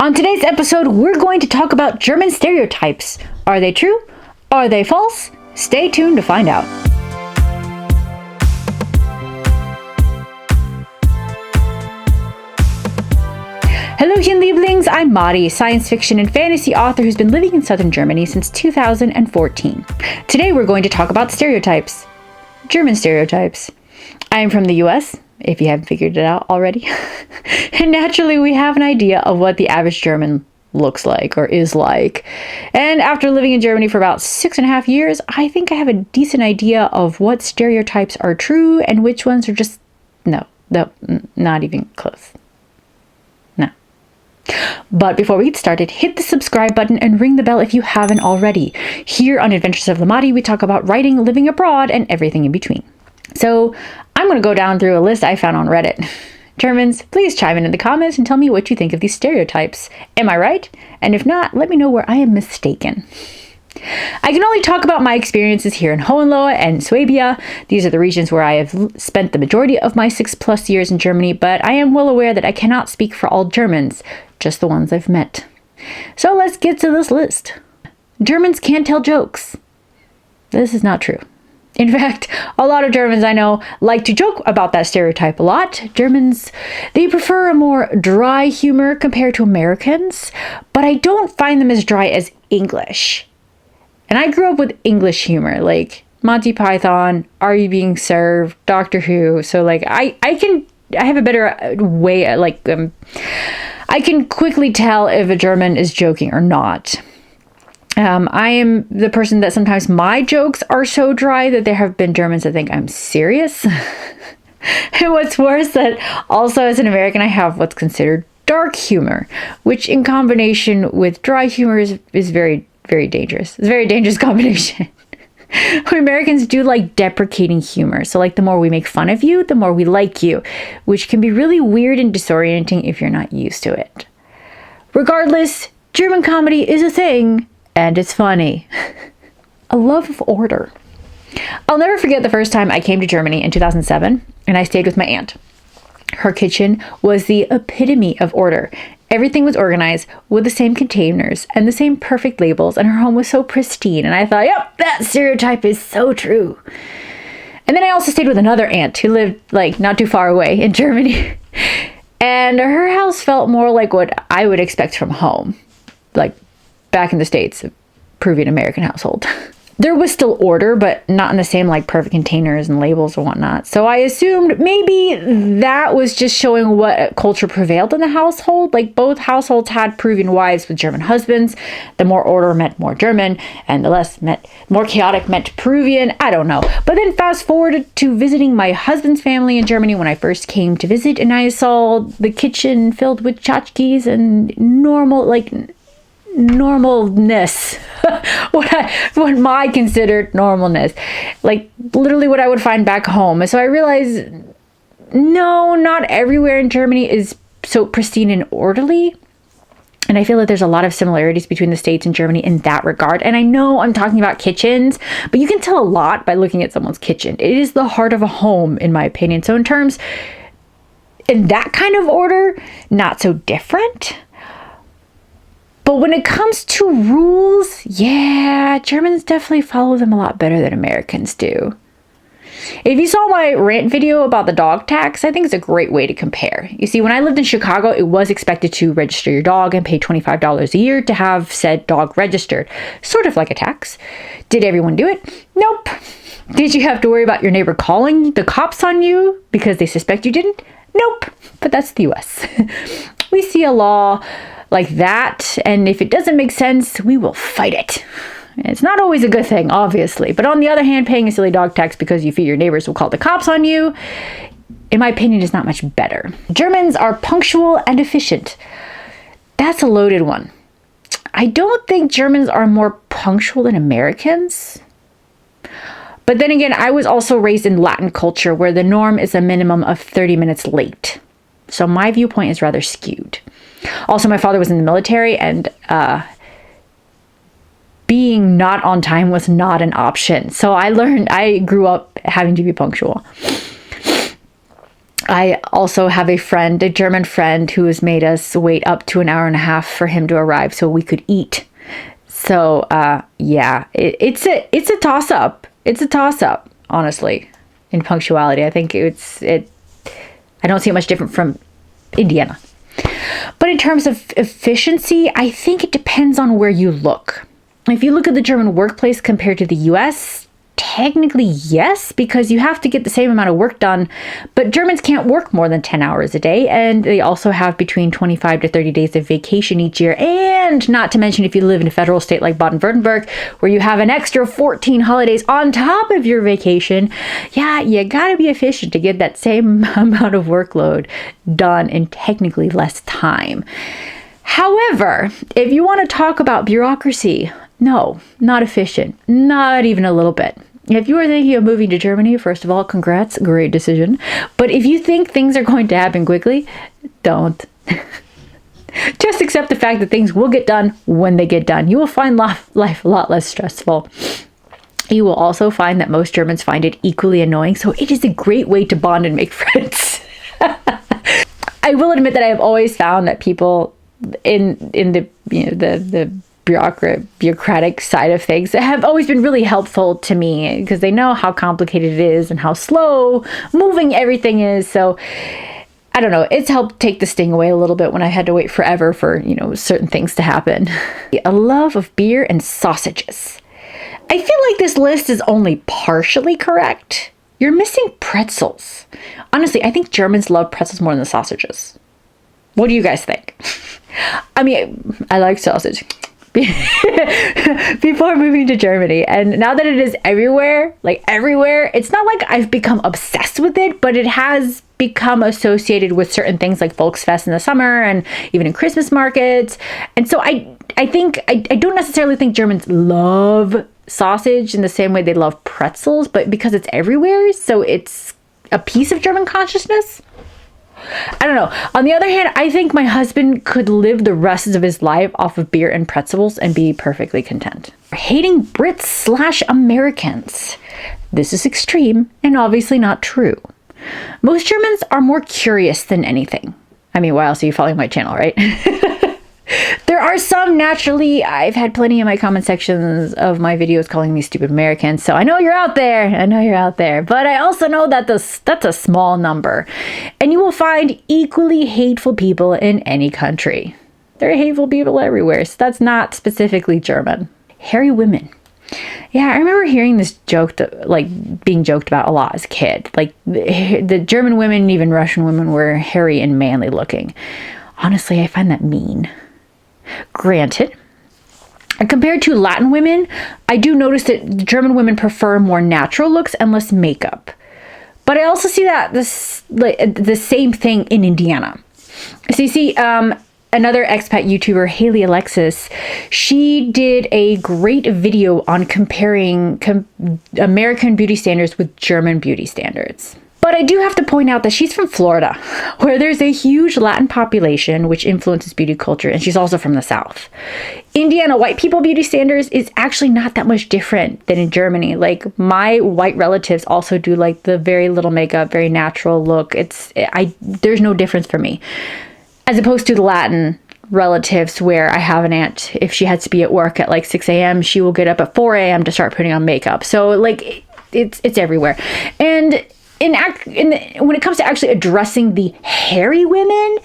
On today's episode, we're going to talk about German stereotypes. Are they true? Are they false? Stay tuned to find out. Hello, Lieblings. I'm Mari, science fiction and fantasy author who's been living in southern Germany since 2014. Today, we're going to talk about stereotypes. German stereotypes. I am from the US, if you haven't figured it out already. And naturally, we have an idea of what the average German looks like or is like. And after living in Germany for about 6.5 years, I think I have a decent idea of what stereotypes are true and which ones are just, no, not even close. No. But before we get started, hit the subscribe button and ring the bell if you haven't already. Here on Adventures of Lamati, we talk about writing, living abroad, and everything in between. So I'm going to go down through a list I found on Reddit. Germans, please chime in the comments and tell me what you think of these stereotypes. Am I right? And if not, let me know where I am mistaken. I can only talk about my experiences here in Hohenlohe and Swabia. These are the regions where I have spent the majority of my 6+ years in Germany, but I am well aware that I cannot speak for all Germans, just the ones I've met. So let's get to this list. Germans can't tell jokes. This is not true. In fact, a lot of Germans I know like to joke about that stereotype a lot. Germans, they prefer a more dry humor compared to Americans, but I don't find them as dry as English. And I grew up with English humor, like Monty Python, Are You Being Served, Doctor Who. So like I have a better way, I can quickly tell if a German is joking or not. I am the person that sometimes my jokes are so dry that there have been Germans that think I'm serious. And what's worse, that also as an American, I have what's considered dark humor, which in combination with dry humor is very, very dangerous. It's a very dangerous combination. Americans do like deprecating humor. So like the more we make fun of you, the more we like you, which can be really weird and disorienting if you're not used to it. Regardless, German comedy is a thing. And it's funny. A love of order. I'll never forget the first time I came to Germany in 2007, and I stayed with my aunt. Her kitchen was the epitome of order. Everything was organized with the same containers and the same perfect labels, and her home was so pristine. And I thought, yep, that stereotype is so true. And then I also stayed with another aunt who lived not too far away in Germany. And her house felt more like what I would expect from home. Back in the States, a Peruvian American household. There was still order, but not in the same perfect containers and labels and whatnot. So I assumed maybe that was just showing what culture prevailed in the household. Both households had Peruvian wives with German husbands. The more order meant more German, and the less meant more chaotic meant Peruvian. I don't know. But then fast forward to visiting my husband's family in Germany when I first came to visit, and I saw the kitchen filled with tchotchkes and normalness. what my considered normalness, literally what I would find back home. And so I realized, no, not everywhere in Germany is so pristine and orderly. And I feel that there's a lot of similarities between the States and Germany in that regard. And I know I'm talking about kitchens, but you can tell a lot by looking at someone's kitchen. It is the heart of a home, in my opinion. So in that kind of order, not so different. But when it comes to rules, yeah, Germans definitely follow them a lot better than Americans do. If you saw my rant video about the dog tax, I think it's a great way to compare. You see, when I lived in Chicago, it was expected to register your dog and pay $25 a year to have said dog registered. Sort of like a tax. Did everyone do it? Nope. Did you have to worry about your neighbor calling the cops on you because they suspect you didn't? Nope. But that's the US. We see a law like that, and if it doesn't make sense, we will fight it. It's not always a good thing, obviously, but on the other hand, paying a silly dog tax because you fear your neighbors will call the cops on you, in my opinion, is not much better. Germans are punctual and efficient. That's a loaded one. I don't think Germans are more punctual than Americans. But then again, I was also raised in Latin culture where the norm is a minimum of 30 minutes late. So my viewpoint is rather skewed. Also, my father was in the military, and being not on time was not an option. So I grew up having to be punctual. I also have a friend, a German friend, who has made us wait up to an hour and a half for him to arrive so we could eat. So, yeah, it's a toss-up. It's a toss-up, honestly, in punctuality. I think I don't see it much different from Indiana. But in terms of efficiency, I think it depends on where you look. If you look at the German workplace compared to the US, technically yes, because you have to get the same amount of work done, but Germans can't work more than 10 hours a day, and they also have between 25 to 30 days of vacation each year, and not to mention if you live in a federal state like Baden-Württemberg, where you have an extra 14 holidays on top of your vacation, yeah, you gotta be efficient to get that same amount of workload done in technically less time. However, if you want to talk about bureaucracy, no, not efficient, not even a little bit. If you are thinking of moving to Germany, first of all, congrats, great decision. But if you think things are going to happen quickly, don't. Just accept the fact that things will get done when they get done. You will find life a lot less stressful. You will also find that most Germans find it equally annoying, so it is a great way to bond and make friends. I will admit that I have always found that people in the bureaucratic side of things have always been really helpful to me because they know how complicated it is and how slow moving everything is. So I don't know, it's helped take the sting away a little bit when I had to wait forever for, certain things to happen. A love of beer and sausages. I feel like this list is only partially correct. You're missing pretzels. Honestly, I think Germans love pretzels more than the sausages. What do you guys think? I mean, I like sausage. Before moving to Germany, and now that it is everywhere, it's not like I've become obsessed with it, but it has become associated with certain things like Volksfest in the summer and even in Christmas markets. And so I don't necessarily think Germans love sausage in the same way they love pretzels, but because it's everywhere, so it's a piece of German consciousness. I don't know. On the other hand, I think my husband could live the rest of his life off of beer and pretzels and be perfectly content. Hating Brits/Americans. This is extreme and obviously not true. Most Germans are more curious than anything. I mean, why else are you following my channel, right? There are some, naturally. I've had plenty in my comment sections of my videos calling me stupid Americans, so I know you're out there. But I also know that that's a small number. And you will find equally hateful people in any country. There are hateful people everywhere, so that's not specifically German. Hairy women. Yeah, I remember hearing this joke, being joked about a lot as a kid. Like, the German women and even Russian women were hairy and manly looking. Honestly, I find that mean. Granted, compared to Latin women, I do notice that German women prefer more natural looks and less makeup. But I also see that the same thing in Indiana. So you see, another expat YouTuber, Haley Alexis, she did a great video on comparing American beauty standards with German beauty standards. But I do have to point out that she's from Florida, where there's a huge Latin population which influences beauty culture, and she's also from the South. Indiana white people beauty standards is actually not that much different than in Germany. Like, my white relatives also do like the very little makeup, very natural look. There's no difference for me. As opposed to the Latin relatives, where I have an aunt, if she has to be at work at like 6 a.m., she will get up at 4 a.m. to start putting on makeup. So like, it's everywhere. And when it comes to actually addressing the hairy women,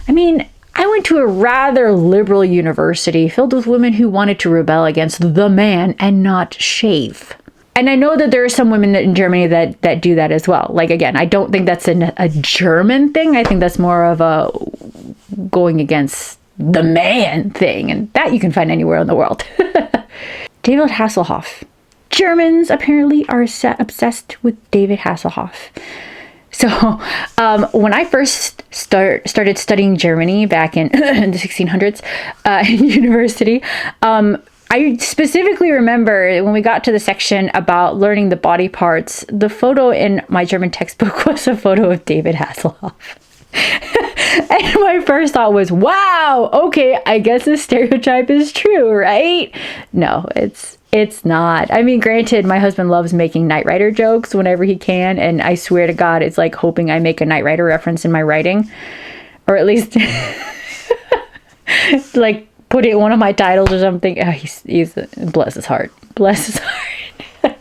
I mean, I went to a rather liberal university filled with women who wanted to rebel against the man and not shave. And I know that there are some women in Germany that do that as well. Like, again, I don't think that's a German thing. I think that's more of a going against the man thing. And that you can find anywhere in the world. David Hasselhoff. Germans apparently are obsessed with David Hasselhoff. So when I first started studying Germany back in the 1600s in university, I specifically remember when we got to the section about learning the body parts, the photo in my German textbook was a photo of David Hasselhoff. And my first thought was, wow, okay, I guess this stereotype is true, right? No, it's It's not. I mean, granted, my husband loves making Knight Rider jokes whenever he can, and I swear to God, it's like hoping I make a Knight Rider reference in my writing, or at least like put it in one of my titles or something. Oh, he's bless his heart. Bless his heart.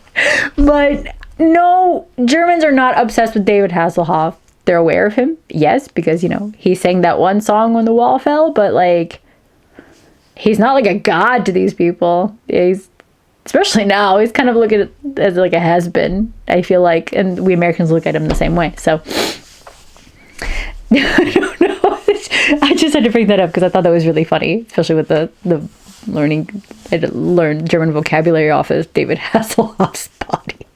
But no, Germans are not obsessed with David Hasselhoff. They're aware of him, yes, because, you know, he sang that one song when the wall fell, but, like, he's not like a god to these people. He's, especially now, he's kind of looked at as like a has-been, I feel like, and we Americans look at him the same way, so. I don't know. I just had to bring that up because I thought that was really funny, especially with the learning, I had to learn German vocabulary off of David Hasselhoff's body.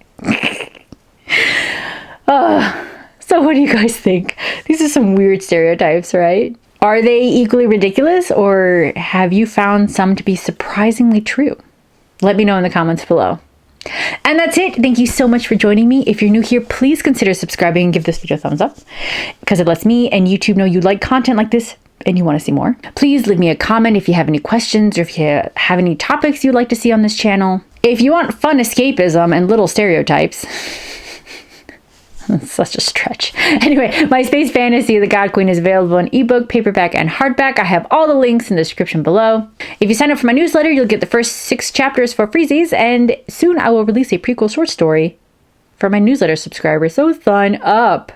So what do you guys think? These are some weird stereotypes, right? Are they equally ridiculous, or have you found some to be surprisingly true? Let me know in the comments below. And that's it. Thank you so much for joining me. If you're new here, please consider subscribing and give this video a thumbs up because it lets me and YouTube know you like content like this and you want to see more. Please leave me a comment if you have any questions or if you have any topics you'd like to see on this channel. If you want fun escapism and little stereotypes, such a stretch. Anyway, my space fantasy, The God Queen, is available in ebook, paperback, and hardback. I have all the links in the description below. If you sign up for my newsletter, you'll get the first 6 chapters for freezies, and soon I will release a prequel short story for my newsletter subscribers, so sign up.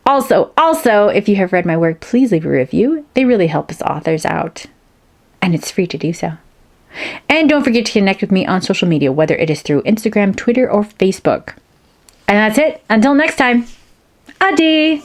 Also, if you have read my work, please leave a review. They really help us authors out, and it's free to do so. And don't forget to connect with me on social media, whether it is through Instagram, Twitter, or Facebook. And that's it. Until next time. Ade!